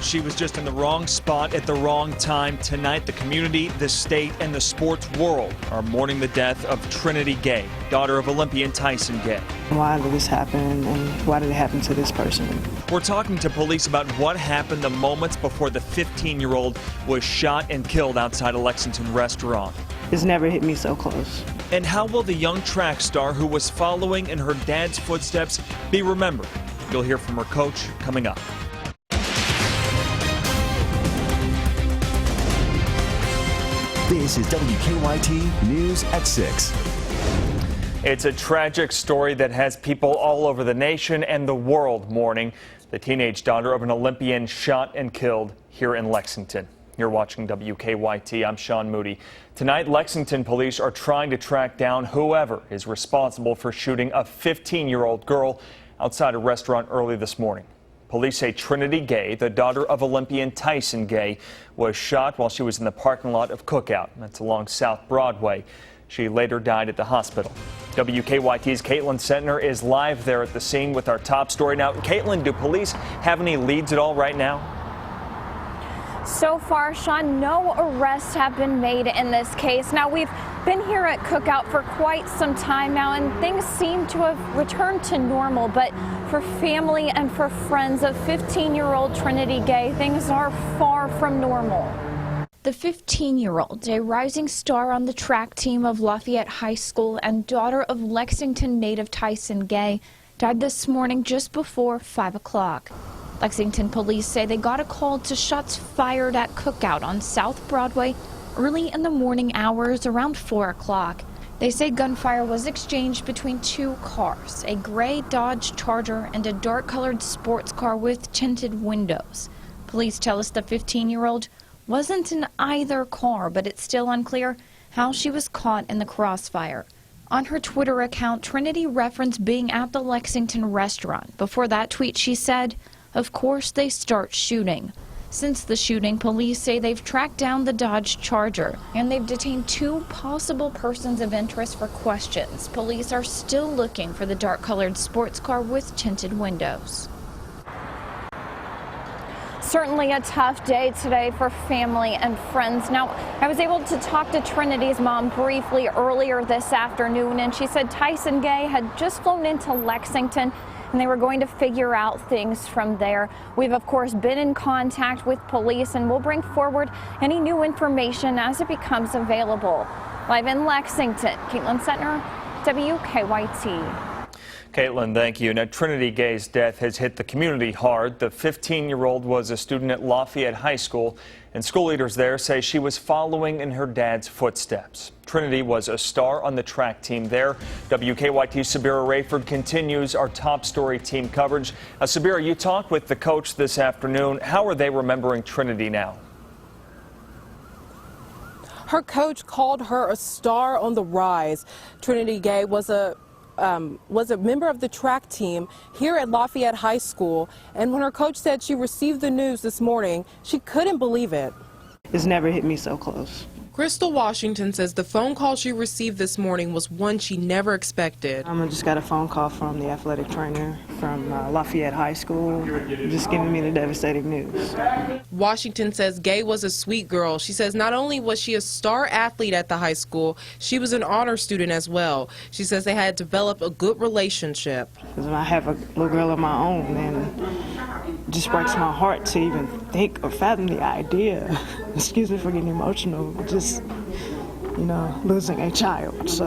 She was just in the wrong spot at the wrong time. Tonight, the community, the state, and the sports world are mourning the death of Trinity Gay, daughter of Olympian Tyson Gay. Why did this happen, and why did it happen to this person? We're talking to police about what happened the moments before the 15-year-old was shot and killed outside a Lexington restaurant. It's never hit me so close. And how will the young track star who was following in her dad's footsteps be remembered? You'll hear from her coach coming up. This is WKYT News at 6. It's a tragic story that has people all over the nation and the world mourning. The teenage daughter of an Olympian shot and killed here in Lexington. You're watching WKYT. I'm Sean Moody. Tonight, Lexington police are trying to track down whoever is responsible for shooting a 15-year-old girl outside a restaurant early this morning. Police say Trinity Gay, the daughter of Olympian Tyson Gay, was shot while she was in the parking lot of Cookout. That's along South Broadway. She later died at the hospital. WKYT's Caitlin Sentner is live there at the scene with our top story. Now, Caitlin, do police have any leads at all right now? So far, Sean, no arrests have been made in this case. Now, we've been here at Cookout for quite some time now, and things seem to have returned to normal. But for family and for friends of 15-year-old Trinity Gay, things are far from normal. The 15-year-old, a rising star on the track team of Lafayette High School and daughter of Lexington native Tyson Gay, died this morning just before 5 o'clock. Lexington police say they got a call to shots fired at Cookout on South Broadway early in the morning hours around 4 o'clock. They say gunfire was exchanged between two cars, a gray Dodge Charger and a dark-colored sports car with tinted windows. Police tell us the 15-year-old wasn't in either car, but it's still unclear how she was caught in the crossfire. On her Twitter account, Trinity referenced being at the Lexington restaurant. Before that tweet, she said, "Of course they start shooting." Since the shooting, police say they've tracked down the Dodge Charger and they've detained two possible persons of interest for questions. Police are still looking for the dark-colored sports car with tinted windows. Certainly a tough day today for family and friends. Now, I was able to talk to Trinity's mom briefly earlier this afternoon, and she said Tyson Gay had just flown into Lexington and they were going to figure out things from there. We've, of course, been in contact with police, and we'll bring forward any new information as it becomes available. Live in Lexington, Caitlin Sentner, WKYT. Caitlin, thank you. Now, Trinity Gay's death has hit the community hard. The 15-year-old was a student at Lafayette High School, and school leaders there say she was following in her dad's footsteps. Trinity was a star on the track team there. WKYT's Sabira Rayford continues our top story team coverage. Sabira, you talked with the coach this afternoon. How are they remembering Trinity now? Her coach called her a star on the rise. Trinity Gay was a member of the track team here at Lafayette High School, and when her coach said she received the news this morning, she couldn't believe it. It's never hit me so close. Crystal Washington says the phone call she received this morning was one she never expected. I just got a phone call from the athletic trainer from Lafayette High School, just giving me the devastating news. Washington says Gay was a sweet girl. She says not only was she a star athlete at the high school, she was an honor student as well. She says they had developed a good relationship. Because I have a little girl of my own, and it just breaks my heart to even think or fathom the idea. Excuse me for getting emotional, just, losing a child. So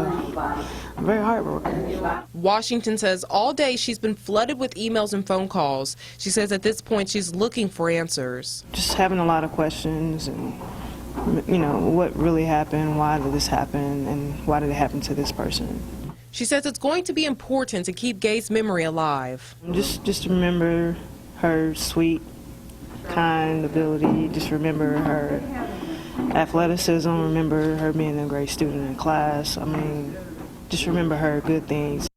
I'm very heartbroken. Washington says all day she's been flooded with emails and phone calls. She says at this point she's looking for answers. Just having a lot of questions and, what really happened, why did this happen, and why did it happen to this person. She says it's going to be important to keep Gay's memory alive. Just remember her sweet, kind ability, just remember her athleticism, remember her being a great student in class. Just remember her good things.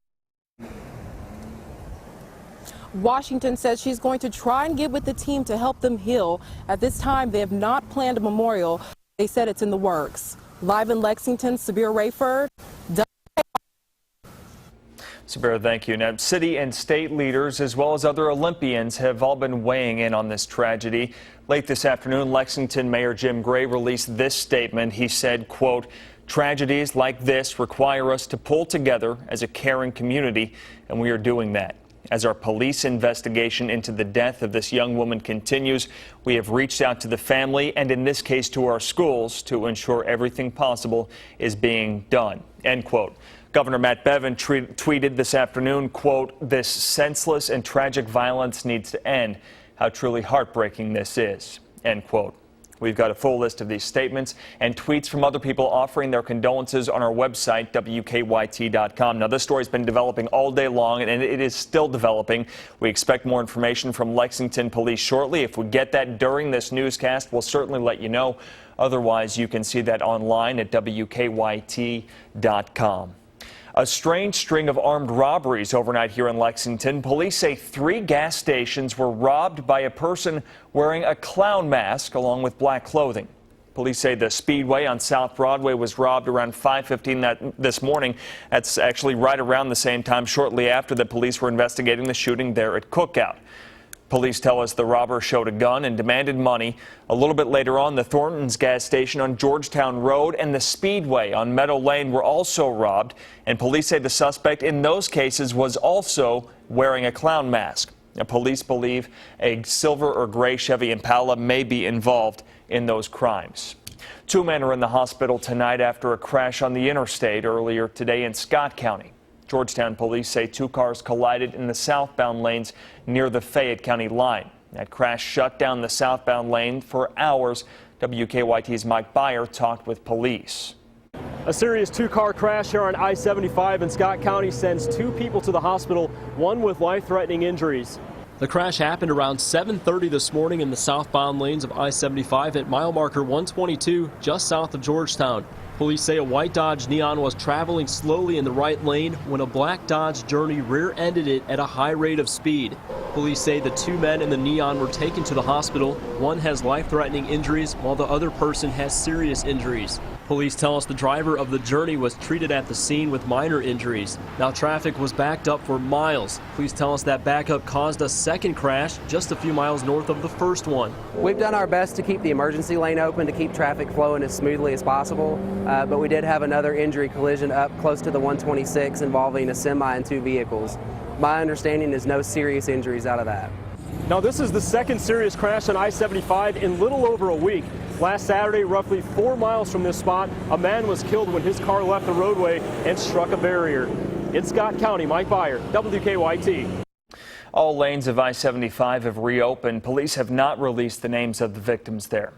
Washington says she's going to try and get with the team to help them heal. At this time, they have not planned a memorial. They said it's in the works. Live in Lexington, Sabira Rayford. Sabera, thank you. Now, city and state leaders, as well as other Olympians, have all been weighing in on this tragedy. Late this afternoon, Lexington Mayor Jim Gray released this statement. He said, quote, "Tragedies like this require us to pull together as a caring community, and we are doing that. As our police investigation into the death of this young woman continues, we have reached out to the family and in this case to our schools to ensure everything possible is being done." End quote. Governor Matt Bevin tweeted this afternoon, quote, "This senseless and tragic violence needs to end. How truly heartbreaking this is." End quote. We've got a full list of these statements and tweets from other people offering their condolences on our website, WKYT.com. Now, this story has been developing all day long, and it is still developing. We expect more information from Lexington Police shortly. If we get that during this newscast, we'll certainly let you know. Otherwise, you can see that online at WKYT.com. A strange string of armed robberies overnight here in Lexington. Police say 3 gas stations were robbed by a person wearing a clown mask along with black clothing. Police say the Speedway on South Broadway was robbed around 5:15 this morning. That's actually right around the same time shortly after the police were investigating the shooting there at Cookout. Police tell us the robber showed a gun and demanded money. A little bit later on, the Thornton's gas station on Georgetown Road and the Speedway on Meadow Lane were also robbed. And police say the suspect in those cases was also wearing a clown mask. Now, police believe a silver or gray Chevy Impala may be involved in those crimes. 2 men are in the hospital tonight after a crash on the interstate earlier today in Scott County. Georgetown police say 2 cars collided in the southbound lanes near the Fayette County line. That crash shut down the southbound lane for hours. WKYT's Mike Byer talked with police. A serious 2-car crash here on I-75 in Scott County sends 2 people to the hospital, one with life-threatening injuries. The crash happened around 7:30 this morning in the southbound lanes of I-75 at mile marker 122 just south of Georgetown. Police say a white Dodge Neon was traveling slowly in the right lane when a black Dodge Journey rear-ended it at a high rate of speed. Police say the 2 men in the Neon were taken to the hospital. One has life-threatening injuries while the other person has serious injuries. Police tell us the driver of the Journey was treated at the scene with minor injuries. Now traffic was backed up for miles. Police tell us that backup caused a second crash just a few miles north of the first one. We've done our best to keep the emergency lane open to keep traffic flowing as smoothly as possible, but we did have another injury collision up close to the 126 involving a semi and 2 vehicles. My understanding is no serious injuries out of that. Now, this is the second serious crash on I-75 in little over a week. Last Saturday, roughly 4 miles from this spot, a man was killed when his car left the roadway and struck a barrier. In Scott County, Mike Byer, WKYT. All lanes of I-75 have reopened. Police have not released the names of the victims there.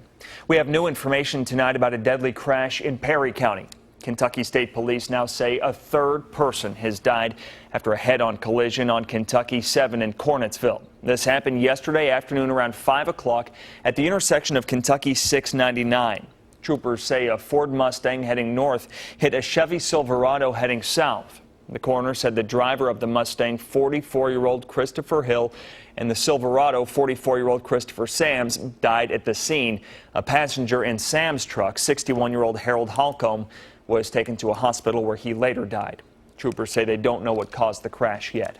We have new information tonight about a deadly crash in Perry County. Kentucky State Police now say a 3rd person has died after a head-on collision on Kentucky 7 in Cornettsville. This happened yesterday afternoon around 5 o'clock at the intersection of Kentucky 699. Troopers say a Ford Mustang heading north hit a Chevy Silverado heading south. The coroner said the driver of the Mustang, 44-year-old Christopher Hill, and the Silverado, 44-year-old Christopher Sams, died at the scene. A passenger in Sam's truck, 61-year-old Harold Holcomb, was taken to a hospital where he later died. Troopers say they don't know what caused the crash yet.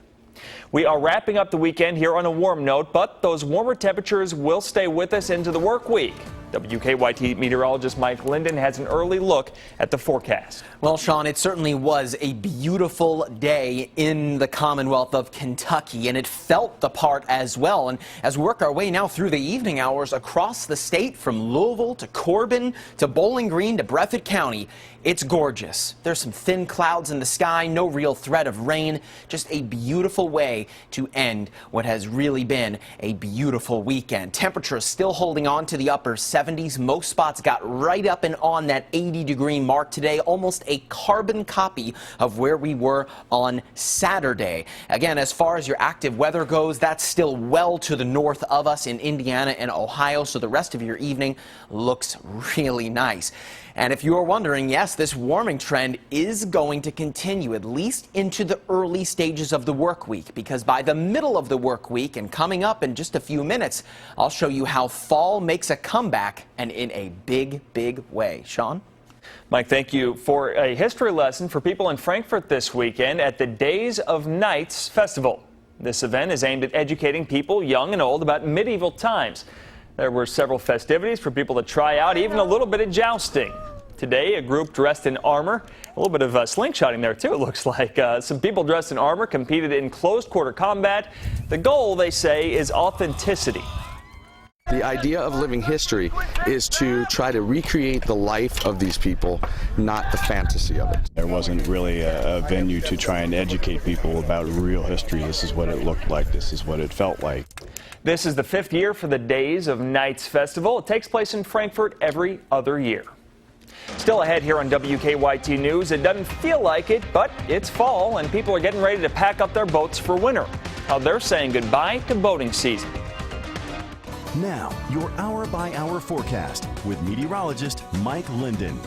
We are wrapping up the weekend here on a warm note, but those warmer temperatures will stay with us into the work week. WKYT meteorologist Mike Linden has an early look at the forecast. Well, Sean, it certainly was a beautiful day in the Commonwealth of Kentucky, and it felt the part as well. And as we work our way now through the evening hours across the state, from Louisville to Corbin to Bowling Green to Breathitt County, it's gorgeous. There's some thin clouds in the sky, no real threat of rain, just a beautiful way to end what has really been a beautiful weekend. Temperatures still holding on to the upper 70s. Most spots got right up and on that 80-degree mark today, almost a carbon copy of where we were on Saturday. Again, as far as your active weather goes, that's still well to the north of us in Indiana and Ohio, so the rest of your evening looks really nice. And if you are wondering, yes, this warming trend is going to continue at least into the early stages of the work week, because by the middle of the work week and coming up in just a few minutes, I'll show you how fall makes a comeback, and in a big, big way. Sean? Mike, thank you. For a history lesson for people in Frankfort this weekend at the Days of Nights Festival. This event is aimed at educating people, young and old, about medieval times. There were several festivities for people to try out, even a little bit of jousting. Today, a group dressed in armor, a little bit of slingshotting there too, it looks like. Some people dressed in armor competed in close quarter combat. The goal, they say, is authenticity. The idea of living history is to try to recreate the life of these people, not the fantasy of it. There wasn't really a venue to try and educate people about real history. This is what it looked like. This is what it felt like. This is the 5th year for the Days of Nights Festival. It takes place in Frankfort every other year. Still ahead here on WKYT News, it doesn't feel like it, but it's fall and people are getting ready to pack up their boats for winter. How they're saying goodbye to boating season. Now, your hour-by-hour forecast with meteorologist Mike Linden.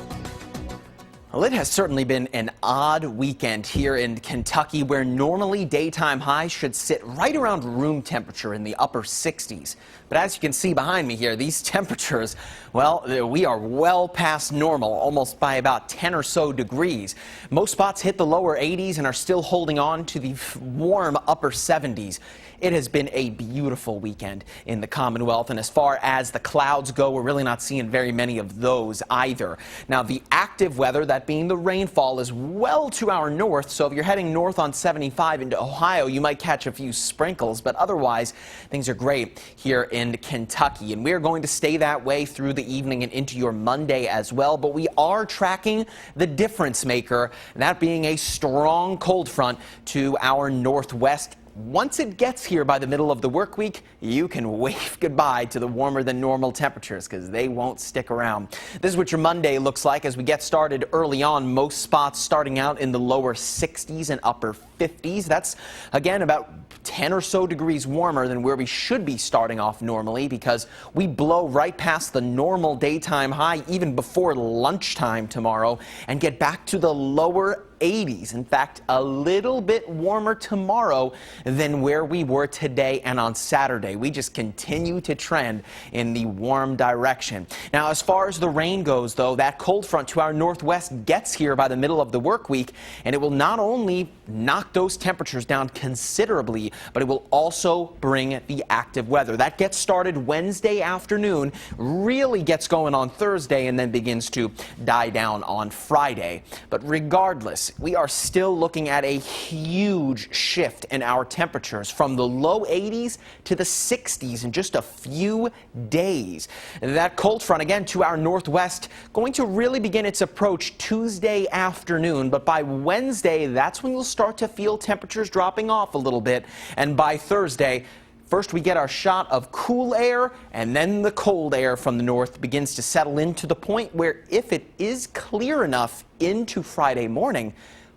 Well, it has certainly been an odd weekend here in Kentucky, where normally daytime highs should sit right around room temperature in the upper 60s. But as you can see behind me here, these temperatures, well, we are well past normal, almost by about 10 or so degrees. Most spots hit the lower 80s and are still holding on to the warm upper 70s. It has been a beautiful weekend in the Commonwealth, and as far as the clouds go, we're really not seeing very many of those either. Now, the active weather, that being the rainfall, is well to our north, so if you're heading north on 75 into Ohio, you might catch a few sprinkles, but otherwise, things are great here in Kentucky, and we're going to stay that way through the evening and into your Monday as well, but we are tracking the difference maker, that being a strong cold front to our northwest. Once it gets here by the middle of the work week, you can wave goodbye to the warmer than normal temperatures because they won't stick around. This is what your Monday looks like as we get started early on. Most spots starting out in the lower 60s and upper 50s. That's, again, about 10 or so degrees warmer than where we should be starting off normally, because we blow right past the normal daytime high even before lunchtime tomorrow and get back to the lower 80s. In fact, a little bit warmer tomorrow than where we were today and on Saturday. We just continue to trend in the warm direction. Now, as far as the rain goes, though, that cold front to our northwest gets here by the middle of the work week, and it will not only knock those temperatures down considerably, but it will also bring the active weather. That gets started Wednesday afternoon, really gets going on Thursday, and then begins to die down on Friday. But regardless, we are still looking at a huge shift in our temperatures from the low 80s to the 60s in just a few days. That cold front, again, to our northwest, going to really begin its approach Tuesday afternoon, but by Wednesday, that's when you'll start to feel temperatures dropping off a little bit, and by Thursday, first, we get our shot of cool air, and then the cold air from the north begins to settle in to the point where, if it is clear enough into Friday morning,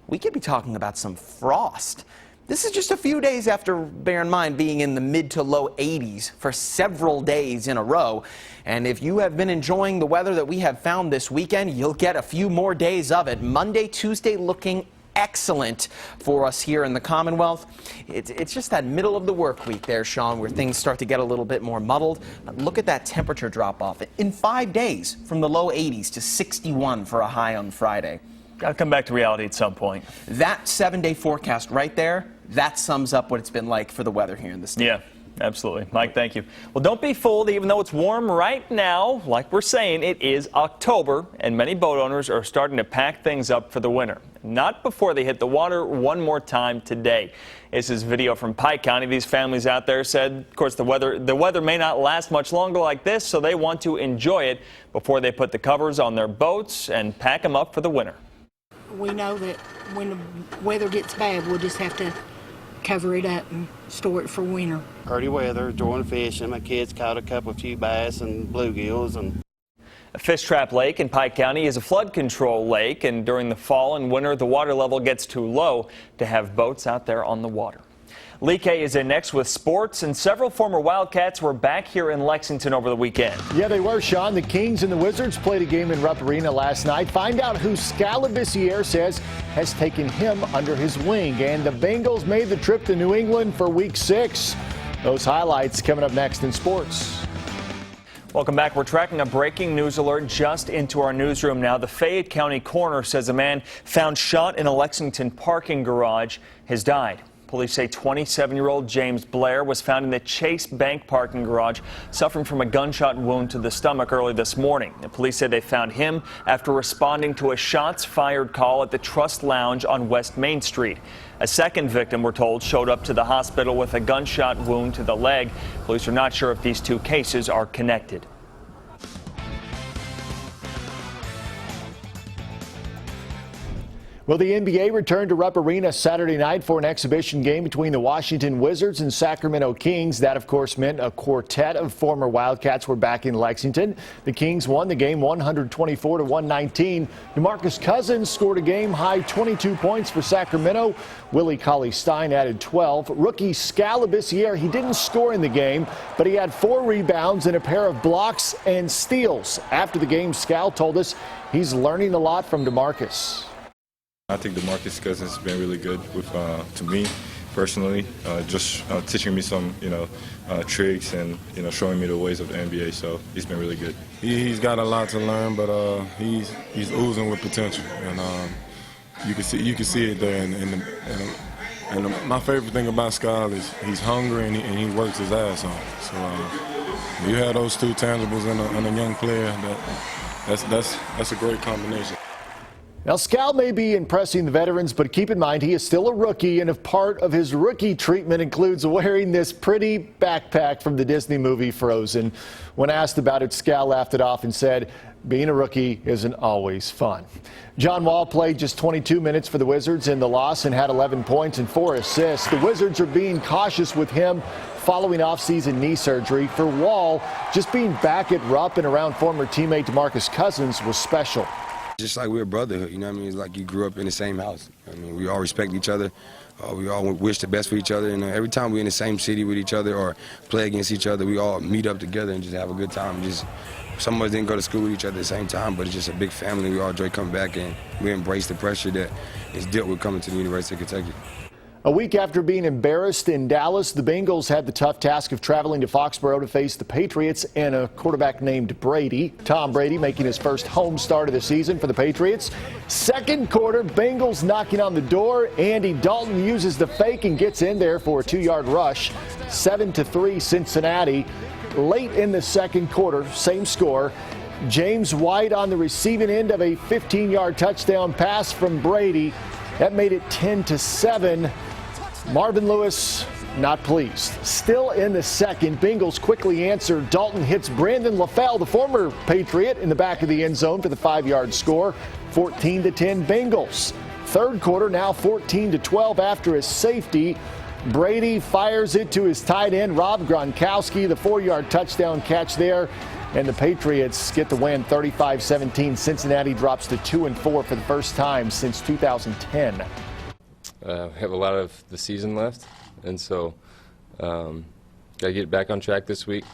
we could be talking about some frost. This is just a few days after, bear in mind, being in the mid to low 80s for several days in a row. And if you have been enjoying the weather that we have found this weekend, you'll get a few more days of it. Monday, Tuesday looking excellent for us here in the Commonwealth. It's just that middle of the work week there, Sean, where things start to get a little bit more muddled. Look at that temperature drop off in 5 days from the low 80s to 61 for a high on Friday. Got to come back to reality at some point. That 7-day forecast right there, that sums up what it's been like for the weather here in the state. Yeah. Absolutely. Mike, thank you. Well, don't be fooled. Even though it's warm right now, like we're saying, it is October, and many boat owners are starting to pack things up for the winter. Not before they hit the water one more time today. This is video from Pike County. These families out there said, of course, the weather may not last much longer like this, so they want to enjoy it before they put the covers on their boats and pack them up for the winter. We know that when the weather gets bad, we'll just have to cover it up and store it for winter. Pretty weather, enjoying fishing. My kids caught a few bass and bluegills. A Fish Trap Lake in Pike County is a flood control lake, and during the fall and winter, the water level gets too low to have boats out there on the water. Lee K is in next with sports, and several former Wildcats were back here in Lexington over the weekend. Yeah, they were, Sean. The Kings and the Wizards played a game in Rupp Arena last night. Find out who Scalabissiere says has taken him under his wing. And the Bengals made the trip to New England for Week 6. Those highlights coming up next in sports. Welcome back. We're tracking a breaking news alert just into our newsroom now. The Fayette County coroner says a man found shot in a Lexington parking garage has died. Police say 27-year-old James Blair was found in the Chase Bank parking garage, suffering from a gunshot wound to the stomach early this morning. The police said they found him after responding to a shots fired call at the Trust Lounge on West Main Street. A second victim, we're told, showed up to the hospital with a gunshot wound to the leg. Police are not sure if these two cases are connected. Well, the NBA returned to Rupp Arena Saturday night for an exhibition game between the Washington Wizards and Sacramento Kings. That, of course, meant a quartet of former Wildcats were back in Lexington. The Kings won the game 124-119. DeMarcus Cousins scored a game-high 22 points for Sacramento. Willie Cauley-Stein added 12. Rookie Skal Labissiere, he didn't score in the game, but he had 4 rebounds and a pair of blocks and steals. After the game, Skal told us he's learning a lot from DeMarcus. I think DeMarcus Cousins has been really good with, to me personally, just teaching me some, tricks and, showing me the ways of the NBA. So he's been really good. He's got a lot to learn, but he's oozing with potential, and you can see it there. And my favorite thing about Skal is he's hungry and he works his ass off. So you have those two tangibles in a young player. That's a great combination. Now, Skal may be impressing the veterans, but keep in mind he is still a rookie, and if part of his rookie treatment includes wearing this pretty backpack from the Disney movie Frozen. When asked about it, Skal laughed it off and said, being a rookie isn't always fun. John Wall played just 22 minutes for the Wizards in the loss and had 11 points and 4 assists. The Wizards are being cautious with him following off-season knee surgery. For Wall, just being back at Rupp and around former teammate DeMarcus Cousins was special. Just like we're a brotherhood, you know what I mean? It's like you grew up in the same house. I mean, we all respect each other. We all wish the best for each other. And every time we're in the same city with each other or play against each other, we all meet up together and just have a good time. Some of us didn't go to school with each other at the same time, but it's just a big family. We all enjoy coming back, and we embrace the pressure that is dealt with coming to the University of Kentucky. A week after being embarrassed in Dallas, the Bengals had the tough task of traveling to Foxborough to face the Patriots and a quarterback named Brady. Tom Brady making his first home start of the season for the Patriots. Second quarter, Bengals knocking on the door. Andy Dalton uses the fake and gets in there for a 2-yard rush. 7-3 Cincinnati. Late in the second quarter, same score. James White on the receiving end of a 15-yard touchdown pass from Brady. That made it 10-7. Marvin Lewis not pleased. Still in the second, Bengals quickly answer. Dalton hits Brandon LaFell, the former Patriot, in the back of the end zone for the 5-yard score. 14-10 Bengals. Third quarter, now 14-12 after his safety. Brady fires it to his tight end, Rob Gronkowski, the 4-yard touchdown catch there. And the Patriots get the win 35-17. Cincinnati drops to 2-4 for the first time since 2010. Have a lot of the season left, and so got to get back on track this week.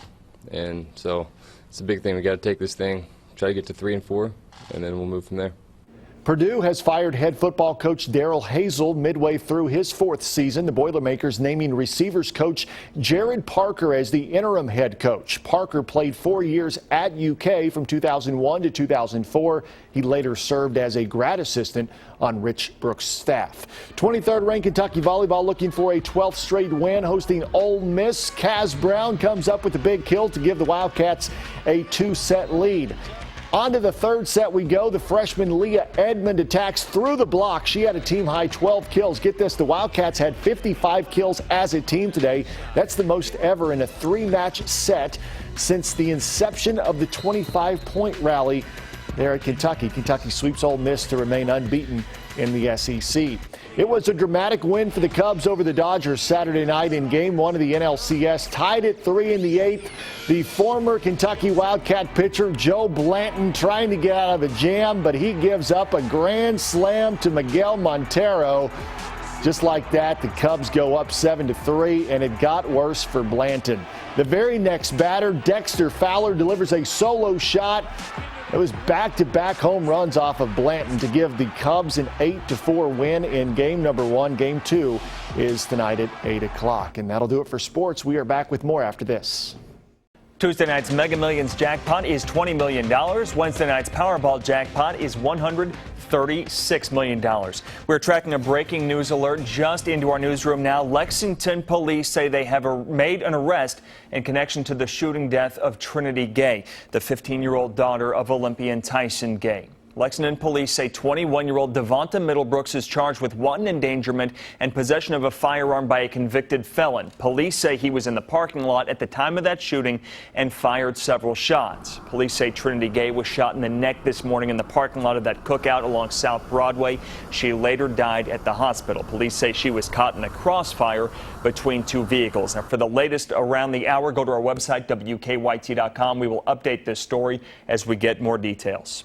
And so it's a big thing. We got to take this thing, try to get to 3-4, and then we'll move from there. Purdue has fired head football coach Darrell Hazel midway through his 4th season. The Boilermakers naming receivers coach Jared Parker as the interim head coach. Parker played 4 years at UK from 2001 to 2004. He later served as a grad assistant on Rich Brooks' staff. 23rd ranked Kentucky volleyball looking for a 12th straight win, hosting Ole Miss. Kaz Brown comes up with a big kill to give the Wildcats a 2-set lead. On to the third set we go. The freshman Leah Edmond attacks through the block. She had a team-high 12 kills. Get this, the Wildcats had 55 kills as a team today. That's the most ever in a 3-match set since the inception of the 25-point rally there at Kentucky. Kentucky sweeps Ole Miss to remain unbeaten in the SEC. It was a dramatic win for the Cubs over the Dodgers Saturday night in Game 1 of the NLCS. Tied at 3 in the 8th. The former Kentucky Wildcat pitcher Joe Blanton trying to get out of a jam, but he gives up a grand slam to Miguel Montero. Just like that, the Cubs go up 7-3, and it got worse for Blanton. The very next batter, Dexter Fowler, delivers a solo shot. It was back-to-back home runs off of Blanton to give the Cubs an 8-4 win in game number 1. Game 2 is tonight at 8 o'clock. And that'll do it for sports. We are back with more after this. Tuesday night's Mega Millions jackpot is $20 million. Wednesday night's Powerball jackpot is $136 million. We're tracking a breaking news alert just into our newsroom now. Lexington police say they have made an arrest in connection to the shooting death of Trinity Gay, the 15-year-old daughter of Olympian Tyson Gay. Lexington police say 21-year-old Devonta Middlebrooks is charged with wanton endangerment and possession of a firearm by a convicted felon. Police say he was in the parking lot at the time of that shooting and fired several shots. Police say Trinity Gay was shot in the neck this morning in the parking lot of that cookout along South Broadway. She later died at the hospital. Police say she was caught in a crossfire between two vehicles. Now, for the latest around the hour, go to our website, WKYT.com. We will update this story as we get more details.